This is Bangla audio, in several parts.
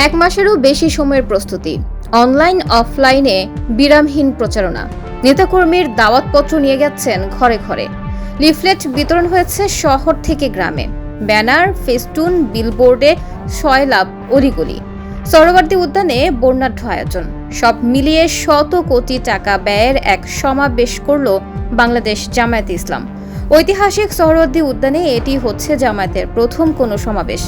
এক মাসেরও বেশি সময়ের প্রস্তুতি, অনলাইন অফলাইনে বিরামহীন প্রচারণা। নেতাকর্মীর দাওয়াতপত্র নিয়ে গেছেন ঘরে ঘরে। লিফলেট বিতরণ হয়েছে শহর থেকে গ্রামে। ব্যানার, ফেস্টুন, বিলবোর্ডে সয়লাভ অলিগলি। সোহরাওয়ার্দী উদ্যানে বর্ণাঢ্য আয়োজন। সব মিলিয়ে শত কোটি টাকা ব্যয়ের এক সমাবেশ করল বাংলাদেশ জামায়াতে ইসলাম। ঐতিহাসিক সোহরাওয়ার্দী উদ্যানে এটি হচ্ছে জামায়াতের প্রথম কোনো সমাবেশ।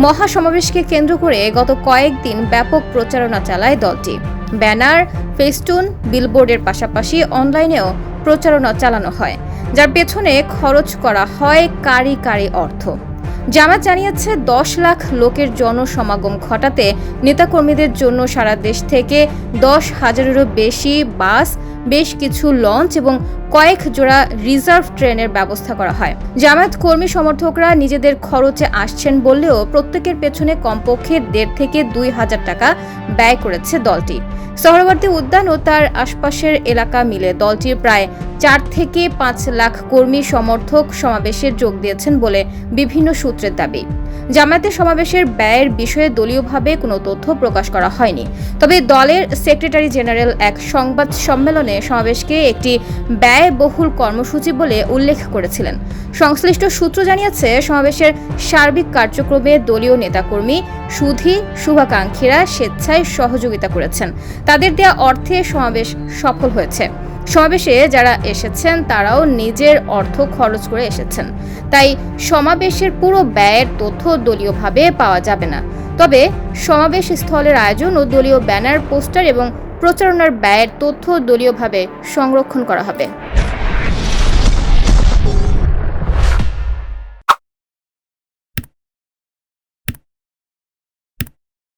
মহাসমাবেশকে কেন্দ্র করে গত কয়েকদিন ব্যাপক প্রচারণা চালায় দলটি। ব্যানার, ফেস্টুন, বিলবোর্ডের পাশাপাশি অনলাইনেও প্রচারণা চালানো হয়, যার পেছনে খরচ করা হয় কারি কারি অর্থ। জামায়াত জানিয়েছে 10 লাখ লোকের জনসমাগম ঘটাতে নেতাকর্মীদের জন্য সারা দেশ থেকে 10,000-এরও বেশি বাস, বেশ কিছু লঞ্চ এবং কয়েক জোড়া রিজার্ভ ট্রেনের ব্যবস্থা করা হয়। জামায়াত কর্মী সমর্থকরা নিজেদের খরচে আসছেন বললেও প্রত্যেকের পেছনে কমপক্ষে 1.5 থেকে 2,000 টাকা ব্যয় করেছে দলটি। সোহরাওয়ার্দী উদ্যান ও তার আশপাশের এলাকা মিলে দলটির প্রায় 4 থেকে 5 লাখ কর্মী সমর্থক সমাবেশে যোগ দিয়েছেন বলে বিভিন্ন সূত্রের দাবি। জামায়াতের সমাবেশের ব্যয়ের বিষয়ে দলীয়ভাবে কোনো তথ্য প্রকাশ করা হয়নি। তবে দলের সেক্রেটারি জেনারেল এক সংবাদ সম্মেলনে সমাবেশকে একটি ব্যয়বহুল কর্মসূচি বলে উল্লেখ করেছিলেন। সংশ্লিষ্ট সূত্র জানিয়েছে, সমাবেশের সার্বিক কার্যক্রমে দলীয় নেতাকর্মী, সুধী, শুভাকাঙ্ক্ষীরা স্বেচ্ছায় সহযোগিতা করেছেন। তাদের দেয়া অর্থে সমাবেশ সফল হয়েছে। সমাবেশে যারা এসেছেন তারাও নিজের অর্থ খরচ করে এসেছেন। তাই সমাবেশের পুরো ব্যয়ের তথ্য দলীয়ভাবে পাওয়া যাবে না। তবে সমাবেশ স্থলের আয়োজন ও দলীয় ব্যানার, পোস্টার এবং প্রচারণার ব্যয়ের তথ্য দলীয়ভাবে সংরক্ষণ করা হবে।